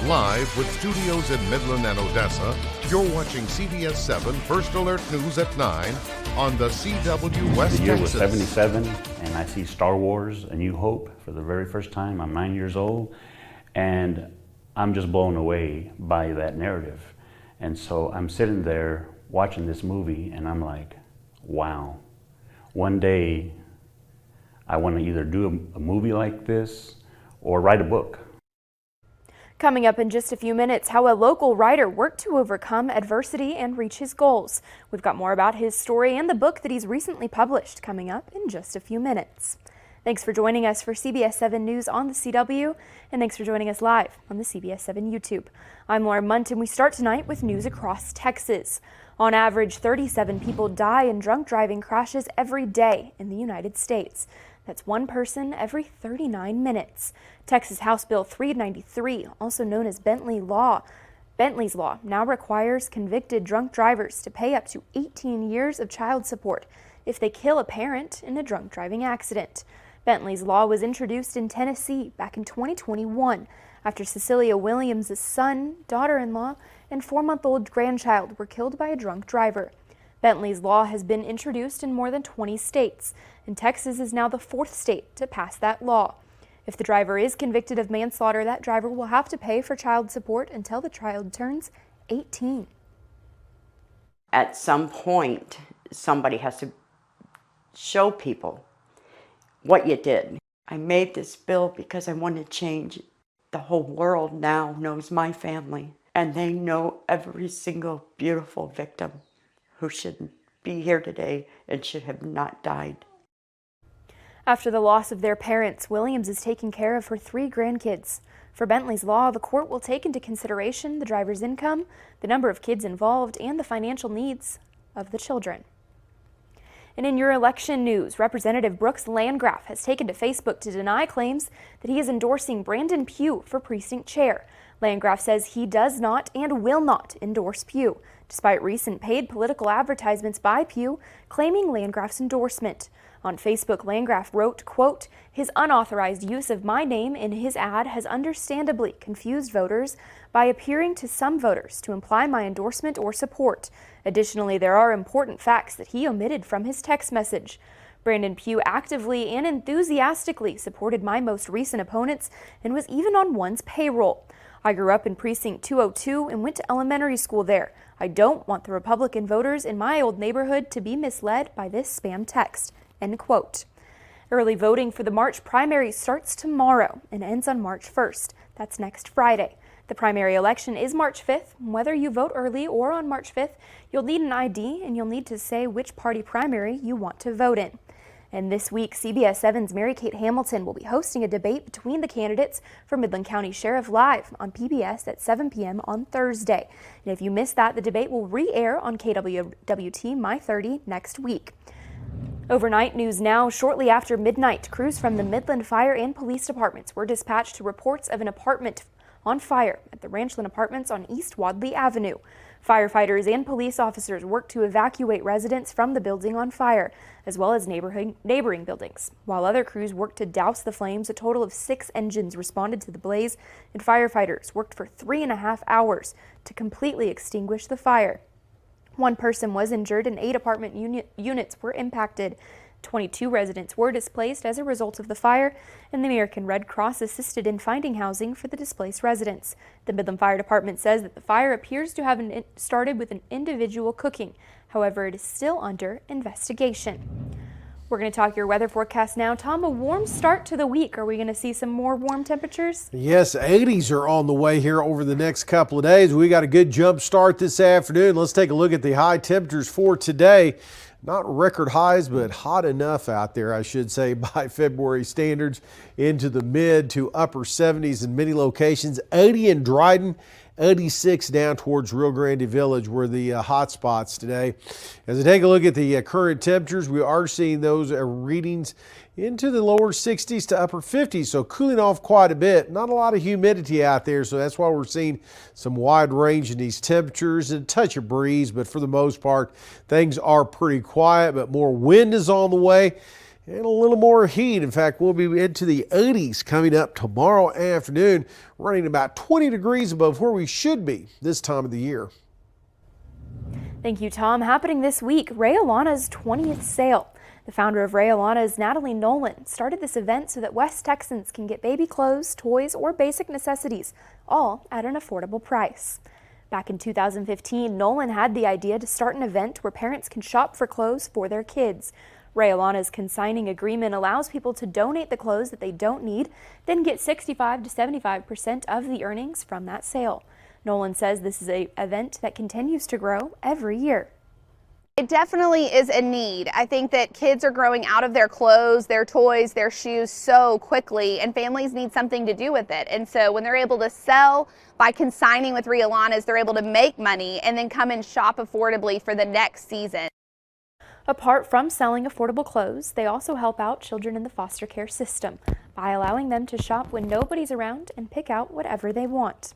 Live with studios in Midland and Odessa, you're watching CBS7 First Alert News at 9 on the CW West The year Texas. was 77, and I see Star Wars: A New Hope for the very first time. I'm 9 years old, and I'm just blown away by that narrative. And so I'm sitting there watching this movie, and I'm like, wow. One day, I want to either do a movie like this or write a book. Coming up in just a few minutes, how a local writer worked to overcome adversity and reach his goals. We've got more about his story and the book that he's recently published coming up in just a few minutes. Thanks for joining us for CBS7 News on the CW, and thanks for joining us live on the CBS7 YouTube. I'm Laura Munt, and we start tonight with news across Texas. On average, 37 people die in drunk driving crashes every day in the United States. That's one person every 39 minutes. Texas House Bill 393, also known as Bentley's Law, now requires convicted drunk drivers to pay up to 18 years of child support if they kill a parent in a drunk driving accident. Bentley's Law was introduced in Tennessee back in 2021 after Cecilia Williams' son, daughter-in-law, and 4-month-old grandchild were killed by a drunk driver. Bentley's Law has been introduced in more than 20 states, and Texas is now the 4th state to pass that law. If the driver is convicted of manslaughter, that driver will have to pay for child support until the child turns 18. At some point, somebody has to show people what you did. I made this bill because I want to change. The whole world now knows my family, and they know every single beautiful victim who should be here today and should have not died. After the loss of their parents, Williams is taking care of her 3 grandkids. For Bentley's Law, the court will take into consideration the driver's income, the number of kids involved, and the financial needs of the children. And in your election news, Representative Brooks Landgraf has taken to Facebook to deny claims that he is endorsing Brandon Pugh for precinct chair. Landgraf says he does not and will not endorse Pugh, despite recent paid political advertisements by Pugh claiming Landgraf's endorsement. On Facebook, Landgraf wrote, quote, "His unauthorized use of my name in his ad has understandably confused voters by appearing to some voters to imply my endorsement or support. Additionally, there are important facts that he omitted from his text message. Brandon Pugh actively and enthusiastically supported my most recent opponents and was even on one's payroll. I grew up in precinct 202 and went to elementary school there. I don't want the Republican voters in my old neighborhood to be misled by this spam text." End quote. Early voting for the March primary starts tomorrow and ends on March 1st. That's next Friday. The primary election is March 5th. Whether you vote early or on March 5th, you'll need an ID and you'll need to say which party primary you want to vote in. And this week, CBS7's Mary Kate Hamilton will be hosting a debate between the candidates for Midland County Sheriff live on PBS at 7 p.m. on Thursday. And if you missed that, the debate will re-air on KWWT My 30 next week. Overnight news now. Shortly after midnight, crews from the Midland Fire and Police Departments were dispatched to reports of an apartment on fire at the Ranchland Apartments on East Wadley Avenue. Firefighters and police officers worked to evacuate residents from the building on fire, as well as neighboring buildings. While other crews worked to douse the flames, a total of 6 engines responded to the blaze, and firefighters worked for 3.5 hours to completely extinguish the fire. 1 person was injured and 8 apartment units were impacted. 22 residents were displaced as a result of the fire, and the American Red Cross assisted in finding housing for the displaced residents. The Midland Fire Department says that the fire appears to have started with an individual cooking. However, it is still under investigation. We're going to talk your weather forecast now. Tom, a warm start to the week. Are we going to see some more warm temperatures? Yes, 80s are on the way here over the next couple of days. We got a good jump start this afternoon. Let's take a look at the high temperatures for today. Not record highs, but hot enough out there, I should say, by February standards, into the mid to upper 70s in many locations. 80 in Dryden, 86 down towards Rio Grande Village were the hot spots today. As I take a look at the current temperatures, we are seeing those readings into the lower 60s to upper 50s, so cooling off quite a bit. Not a lot of humidity out there, so that's why we're seeing some wide range in these temperatures and a touch of breeze, but for the most part, things are pretty quiet, but more wind is on the way. and a little more heat. In fact, we'll be into the 80s coming up tomorrow afternoon, running about 20 degrees above where we should be this time of the year. Thank you, Tom. Happening this week, Ray Alana's 20th sale. The founder of Ray Alana's, Natalie Nolan, started this event so that West Texans can get baby clothes, toys, or basic necessities, all at an affordable price. Back in 2015, Nolan had the idea to start an event where parents can shop for clothes for their kids. Ray Alana's consigning agreement allows people to donate the clothes that they don't need, then get 65 to 75% of the earnings from that sale. Nolan says this is an event that continues to grow every year. It definitely is a need. I think that kids are growing out of their clothes, their toys, their shoes so quickly, and families need something to do with it. And so when they're able to sell by consigning with Ray Alana's, they're able to make money and then come and shop affordably for the next season. Apart from selling affordable clothes, they also help out children in the foster care system by allowing them to shop when nobody's around and pick out whatever they want.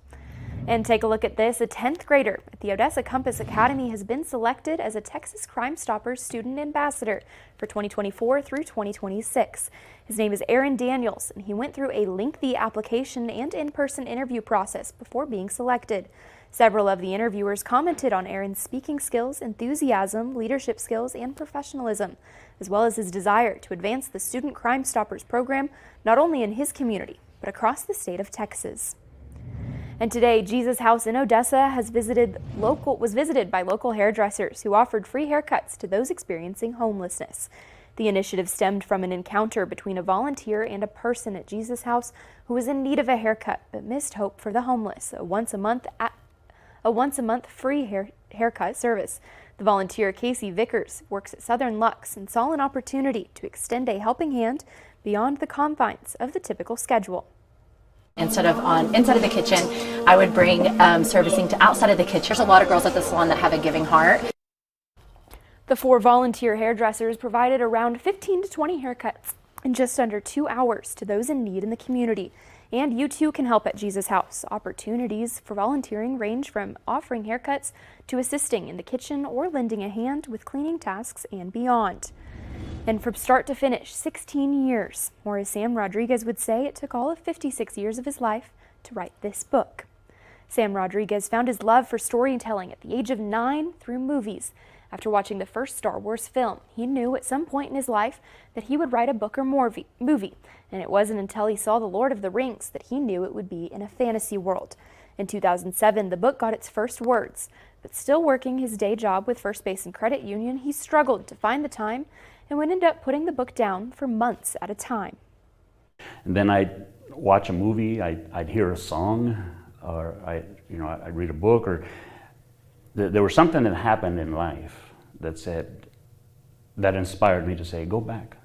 And take a look at this. A 10th grader at the Odessa Compass Academy has been selected as a Texas Crime Stoppers Student Ambassador for 2024 through 2026. His name is Aaron Daniels, and he went through a lengthy application and in-person interview process before being selected. Several of the interviewers commented on Aaron's speaking skills, enthusiasm, leadership skills, and professionalism, as well as his desire to advance the Student Crime Stoppers program not only in his community, but across the state of Texas. And today, Jesus House in Odessa was visited by local hairdressers who offered free haircuts to those experiencing homelessness. The initiative stemmed from an encounter between a volunteer and a person at Jesus House who was in need of a haircut but missed hope for the homeless, a once a month free haircut service. The volunteer Casey Vickers works at Southern Lux and saw an opportunity to extend a helping hand beyond the confines of the typical schedule. Instead of on inside of the kitchen, I would bring servicing to outside of the kitchen. There's a lot of girls at the salon that have a giving heart. The 4 volunteer hairdressers provided around 15 to 20 haircuts in just under 2 hours to those in need in the community. And you too can help at Jesus House. Opportunities for volunteering range from offering haircuts to assisting in the kitchen or lending a hand with cleaning tasks and beyond. And from start to finish, 16 years, or as Sam Rodriguez would say, it took all of 56 years of his life to write this book. Sam Rodriguez found his love for storytelling at the age of 9 through movies. After watching the first Star Wars film, he knew at some point in his life that he would write a book or movie, and it wasn't until he saw The Lord of the Rings that he knew it would be in a fantasy world. In 2007, the book got its first words, but still working his day job with First Basin Credit Union, he struggled to find the time and would end up putting the book down for months at a time. And then I'd watch a movie, I'd hear a song, or I'd read a book, or there was something that happened in life that inspired me to say, go back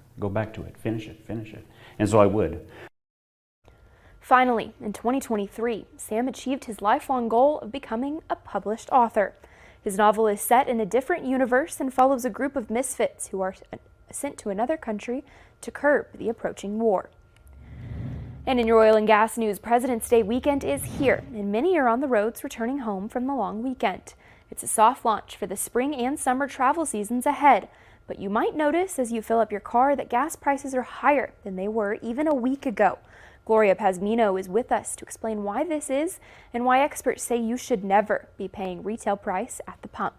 to it, finish it. And so I would. Finally, in 2023, Sam achieved his lifelong goal of becoming a published author. His novel is set in a different universe and follows a group of misfits who are sent to another country to curb the approaching war. And in your oil and gas news, President's Day weekend is here, and many are on the roads returning home from the long weekend. It's a soft launch for the spring and summer travel seasons ahead, but you might notice as you fill up your car that gas prices are higher than they were even a week ago. Gloria Pazmino is with us to explain why this is and why experts say you should never be paying retail price at the pump.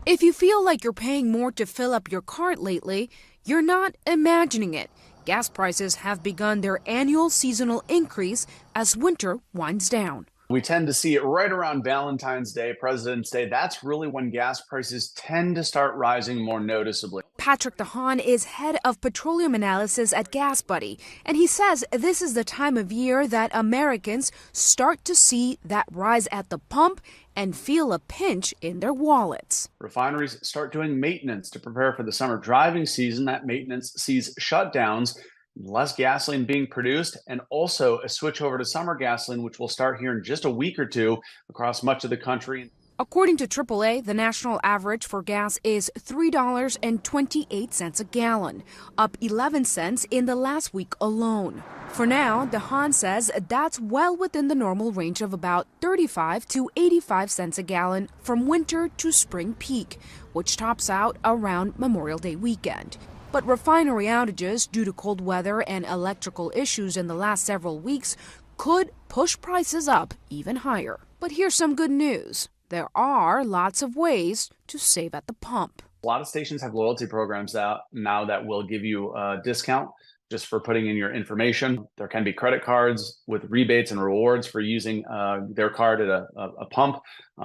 If you feel like you're paying more to fill up your cart lately, you're not imagining it. Gas prices have begun their annual seasonal increase as winter winds down. We tend to see it right around Valentine's Day, President's Day. That's really when gas prices tend to start rising more noticeably. Patrick DeHaan is head of petroleum analysis at Gas Buddy, and he says this is the time of year that Americans start to see that rise at the pump and feel a pinch in their wallets. Refineries start doing maintenance to prepare for the summer driving season. That maintenance sees shutdowns, less gasoline being produced, and also a switch over to summer gasoline, which will start here in just a week or two across much of the country. According to AAA, the national average for gas is $3.28 a gallon, up 11 cents in the last week alone. For now, DeHaan says that's well within the normal range of about 35 to 85 cents a gallon from winter to spring peak, which tops out around Memorial Day weekend. But refinery outages due to cold weather and electrical issues in the last several weeks could push prices up even higher. But here's some good news. There are lots of ways to save at the pump. A lot of stations have loyalty programs out now that will give you a discount just for putting in your information. There can be credit cards with rebates and rewards for using their card at a pump.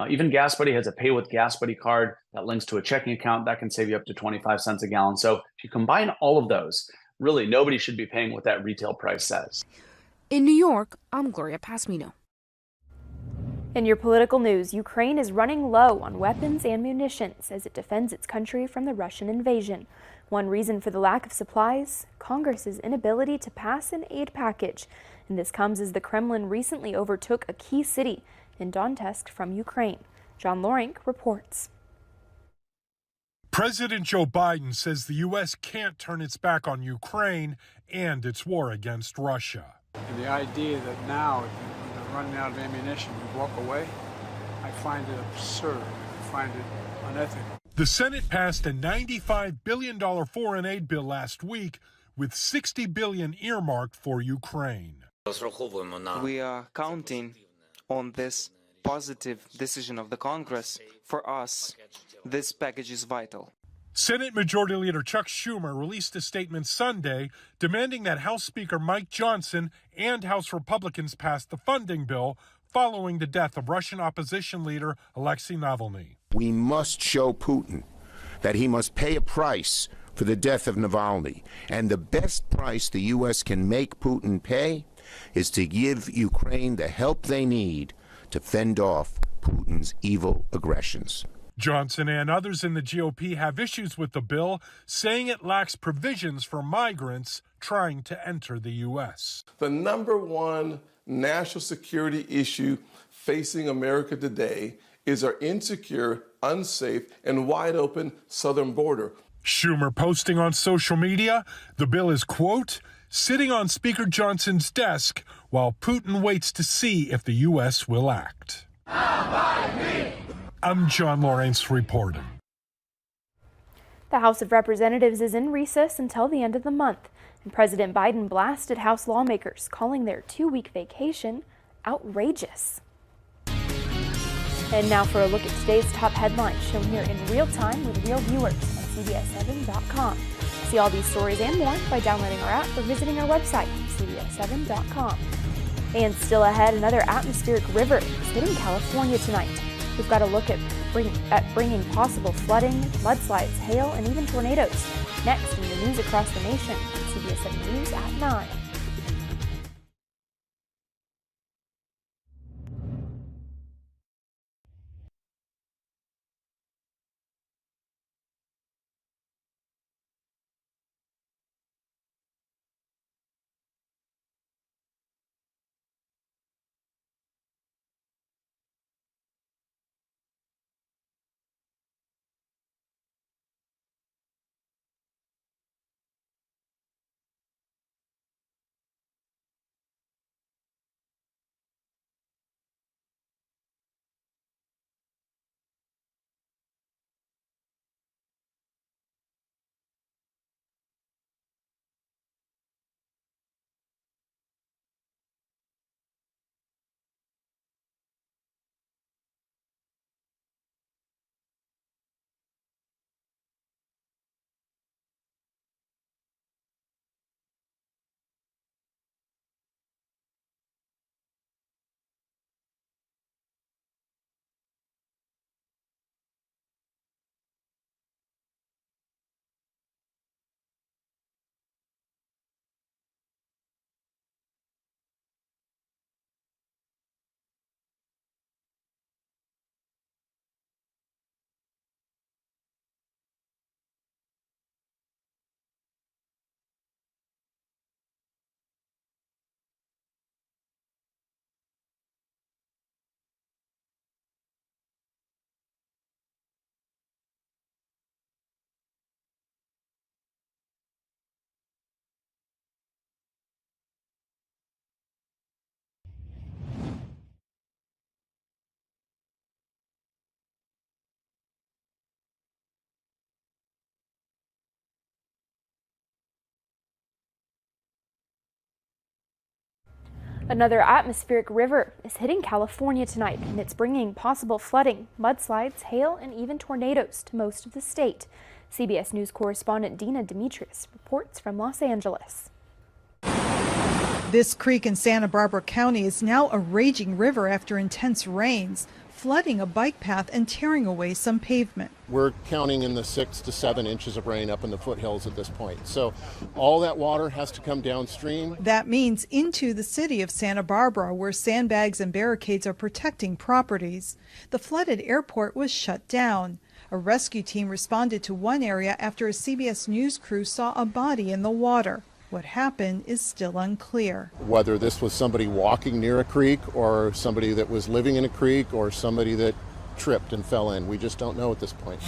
Even Gas Buddy has a Pay with Gas Buddy card that links to a checking account that can save you up to 25 cents a gallon. So if you combine all of those, really nobody should be paying what that retail price says. In New York, I'm Gloria Pasmino. In your political news, Ukraine is running low on weapons and munitions as it defends its country from the Russian invasion. One reason for the lack of supplies, Congress's inability to pass an aid package. And this comes as the Kremlin recently overtook a key city in Donetsk from Ukraine. John Loring reports. President Joe Biden says the U.S. can't turn its back on Ukraine and its war against Russia. And the idea that now, when they're running out of ammunition, we walk away, I find it absurd. I find it unethical. The Senate passed a $95 billion foreign aid bill last week, with $60 billion earmarked for Ukraine. We are counting on this positive decision of the Congress. For us, this package is vital. Senate Majority Leader Chuck Schumer released a statement Sunday demanding that House Speaker Mike Johnson and House Republicans pass the funding bill following the death of Russian opposition leader Alexei Navalny. We must show Putin that he must pay a price for the death of Navalny. And the best price the U.S. can make Putin pay is to give Ukraine the help they need to fend off Putin's evil aggressions. Johnson and others in the GOP have issues with the bill, saying it lacks provisions for migrants trying to enter the U.S. The number one national security issue facing America today is our insecure, unsafe, and wide open southern border. Schumer posting on social media, the bill is, quote, sitting on Speaker Johnson's desk while Putin waits to see if the U.S. will act. I'm John Lawrence reporting. The House of Representatives is in recess until the end of the month, and President Biden blasted House lawmakers, calling their 2-week vacation outrageous. And now for a look at today's top headlines shown here in real time with real viewers on CBS7.com. See all these stories and more by downloading our app or visiting our website, CBS7.com. And still ahead, another atmospheric river is hitting California tonight. We've got a look at bringing possible flooding, mudslides, hail, and even tornadoes. Next in the news across the nation, CBS 7 News at 9. Another atmospheric river is hitting California tonight, and it's bringing possible flooding, mudslides, hail, and even tornadoes to most of the state. CBS News correspondent Dina Demetrius reports from Los Angeles. This creek in Santa Barbara County is now a raging river after intense rains, flooding a bike path and tearing away some pavement. We're counting in the 6 to 7 inches of rain up in the foothills at this point. So all that water has to come downstream. That means into the city of Santa Barbara, where sandbags and barricades are protecting properties. The flooded airport was shut down. A rescue team responded to one area after a CBS News crew saw a body in the water. What happened is still unclear. Whether this was somebody walking near a creek or somebody that was living in a creek or somebody that tripped and fell in, we just don't know at this point.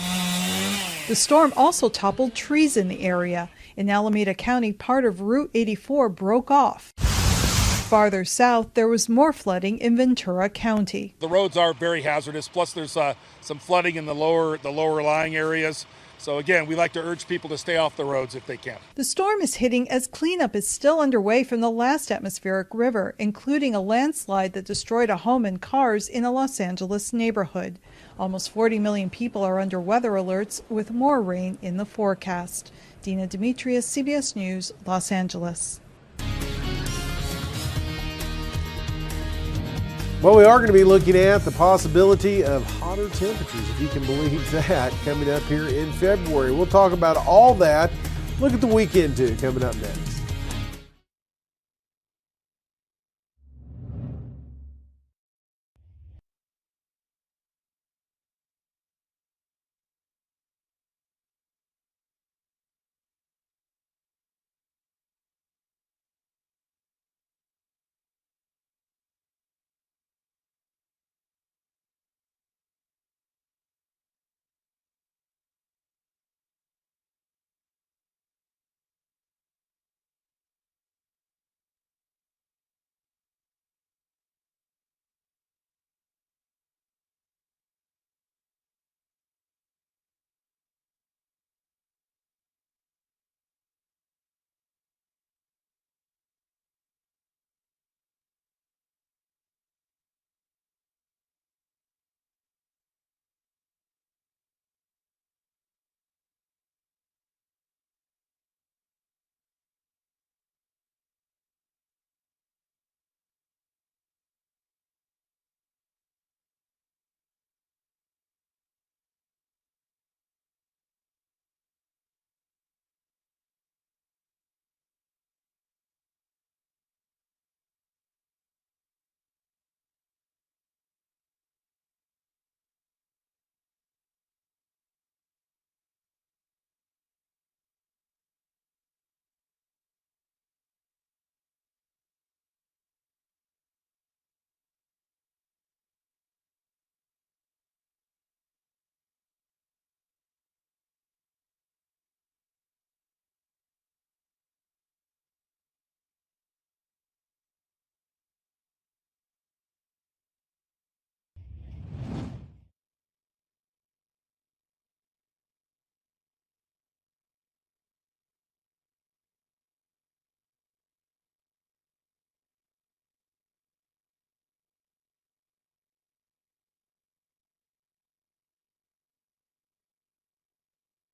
The storm also toppled trees in the area. In Alameda County, part of Route 84 broke off. Farther south, there was more flooding in Ventura County. The roads are very hazardous, plus there's some flooding in the lower lying areas. So again, we like to urge people to stay off the roads if they can. The storm is hitting as cleanup is still underway from the last atmospheric river, including a landslide that destroyed a home and cars in a Los Angeles neighborhood. Almost 40 million people are under weather alerts, with more rain in the forecast. Dina Demetrius, CBS News, Los Angeles. Well, we are going to be looking at the possibility of hotter temperatures, if you can believe that, coming up here in February. We'll talk about all that. Look at the weekend, too, coming up next.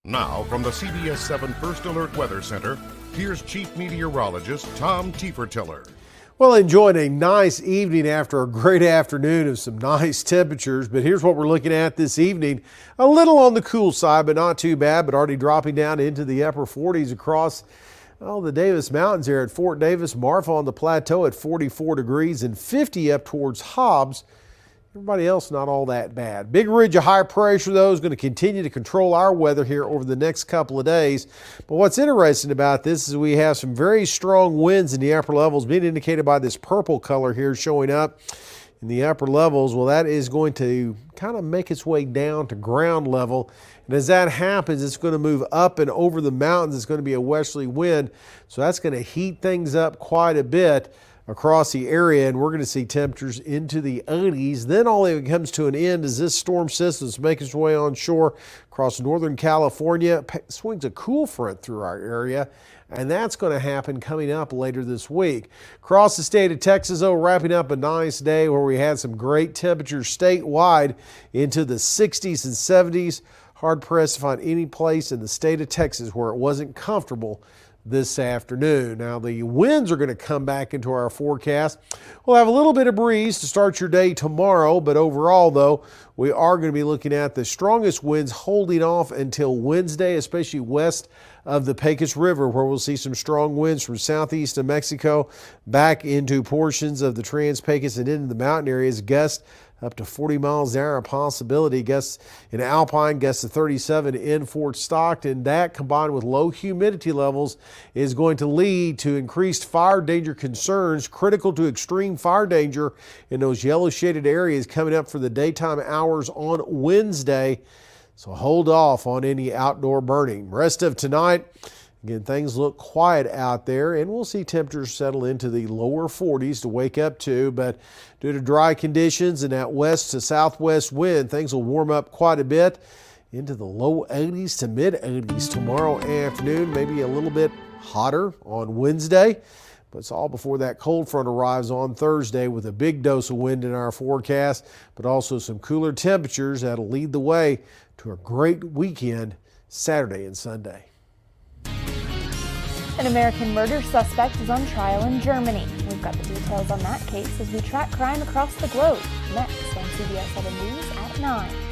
Now, from the CBS7 First Alert Weather Center, here's Chief Meteorologist Tom Tiefertiller. Well, enjoying a nice evening after a great afternoon of some nice temperatures, but here's what we're looking at this evening. A little on the cool side, but not too bad, but already dropping down into the upper 40s across the Davis Mountains here at Fort Davis, Marfa on the plateau at 44 degrees and 50 up towards Hobbs. Everybody else not all that bad. Big ridge of high pressure, though, is going to continue to control our weather here over the next couple of days. But what's interesting about this is we have some very strong winds in the upper levels, being indicated by this purple color here showing up in the upper levels. Well, that is going to kind of make its way down to ground level. And as that happens, it's going to move up and over the mountains. It's going to be a westerly wind. So that's going to heat things up quite a bit across the area, and we're going to see temperatures into the 80s. Then all that comes to an end is this storm system is making its way onshore across northern California. Swings a cool front through our area. and that's going to happen coming up later this week. Across the state of Texas, though, wrapping up a nice day where we had some great temperatures statewide into the 60s and 70s. Hard pressed to find any place in the state of Texas where it wasn't comfortable this afternoon. Now the winds are going to come back into our forecast. We'll have a little bit of breeze to start your day tomorrow, but overall though, we are going to be looking at the strongest winds holding off until Wednesday, especially west of the Pecos River, where we'll see some strong winds from southeast of Mexico back into portions of the Trans-Pecos and into the mountain areas. Gusts up to 40 miles an hour, a possibility. Gusts in Alpine, gusts to 37 in Fort Stockton. That combined with low humidity levels is going to lead to increased fire danger concerns, critical to extreme fire danger in those yellow shaded areas coming up for the daytime hours on Wednesday. So hold off on any outdoor burning. Rest of tonight, again, things look quiet out there, and we'll see temperatures settle into the lower 40s to wake up to. But due to dry conditions and that west to southwest wind, things will warm up quite a bit into the low 80s to mid 80s tomorrow afternoon, maybe a little bit hotter on Wednesday. But it's all before that cold front arrives on Thursday with a big dose of wind in our forecast, but also some cooler temperatures that'll lead the way to a great weekend Saturday and Sunday. An American murder suspect is on trial in Germany. We've got the details on that case as we track crime across the globe. Next on CBS7 News at 9.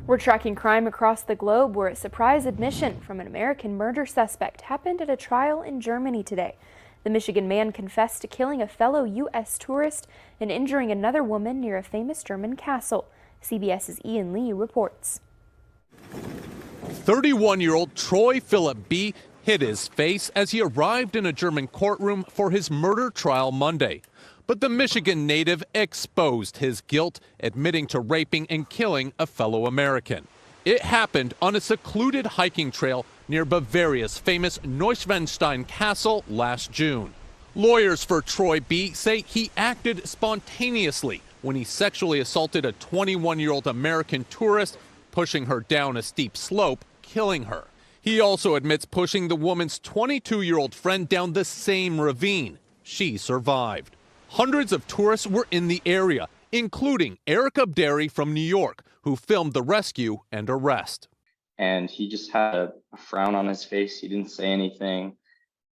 We're tracking crime across the globe where a surprise admission from an American murder suspect happened at a trial in Germany today. The Michigan man confessed to killing a fellow U.S. tourist and injuring another woman near a famous German castle. CBS's Ian Lee reports. 31-year-old Troy Philip B. hid his face as he arrived in a German courtroom for his murder trial Monday. But the Michigan native exposed his guilt, admitting to raping and killing a fellow American. It happened on a secluded hiking trail near Bavaria's famous Neuschwanstein Castle last June. Lawyers for Troy B. say he acted spontaneously when he sexually assaulted a 21-year-old American tourist, pushing her down a steep slope, killing her. He also admits pushing the woman's 22-year-old friend down the same ravine. She survived. Hundreds of tourists were in the area, including Eric Abderi from New York, who filmed the rescue and arrest. And he just had a frown on his face. He didn't say anything.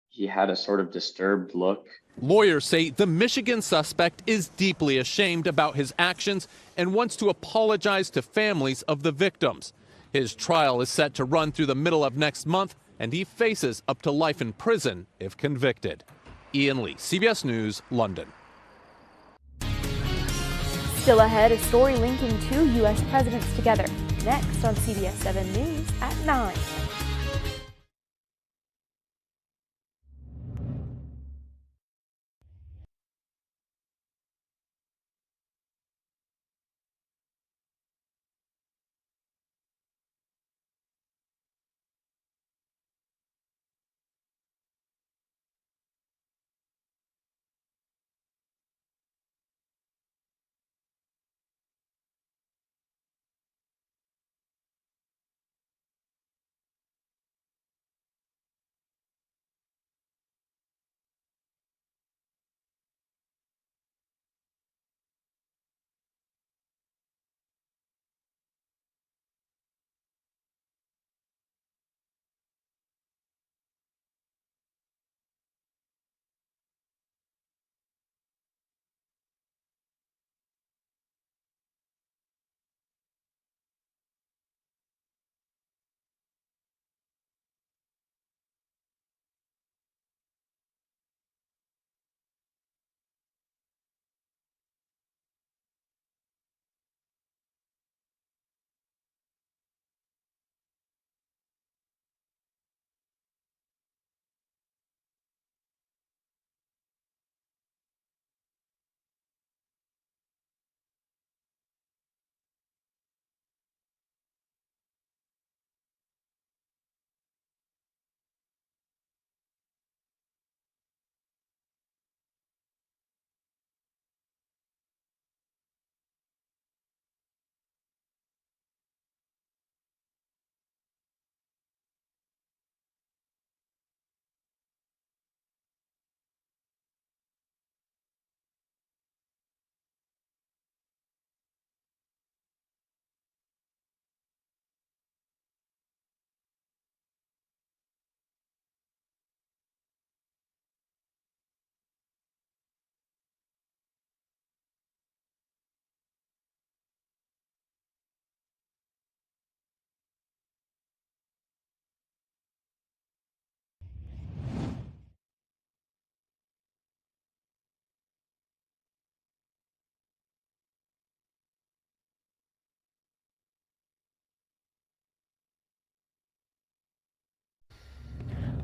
He had a sort of disturbed look. Lawyers say the Michigan suspect is deeply ashamed about his actions and wants to apologize to families of the victims. His trial is set to run through the middle of next month, and he faces up to life in prison if convicted. Ian Lee, CBS News, London. Still ahead, a story linking two U.S. presidents together. Next on CBS7 News at 9.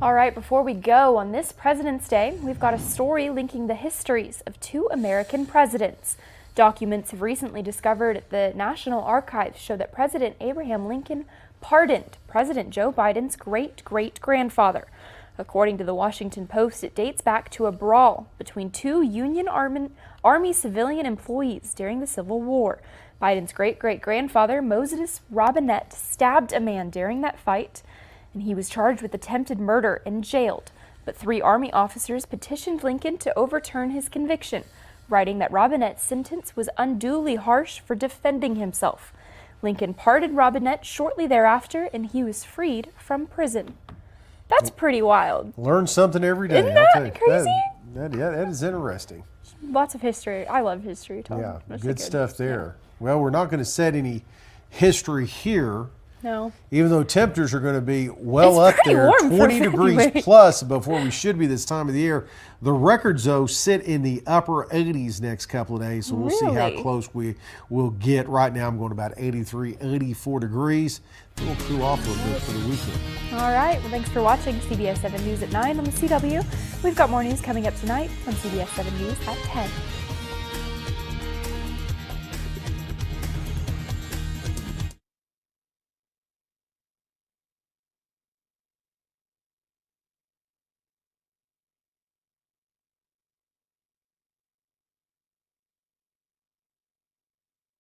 All right, before we go, on this President's Day, we've got a story linking the histories of two American presidents. Documents have recently discovered at the National Archives show that President Abraham Lincoln pardoned President Joe Biden's great-great-grandfather. According to the Washington Post, it dates back to a brawl between two Union Army civilian employees during the Civil War. Biden's great-great-grandfather, Moses Robinette, stabbed a man during that fight, and he was charged with attempted murder and jailed. But 3 Army officers petitioned Lincoln to overturn his conviction, writing that Robinette's sentence was unduly harsh for defending himself. Lincoln pardoned Robinette shortly thereafter, and he was freed from prison. That's pretty wild. Learn something every day. Isn't that crazy? That is interesting. Lots of history. I love history, Tom. Yeah, good stuff there. Well, we're not going to set any history here. No. Even though temperatures are going to be well up there, warm 20 degrees plus before we should be this time of the year. The records, though, sit in the upper 80s next couple of days, so we'll see how close we will get. Right now, I'm going about 83, 84 degrees. It will cool off a little bit for the weekend. All right. Well, thanks for watching CBS 7 News at 9 on the CW. We've got more news coming up tonight on CBS 7 News at 10.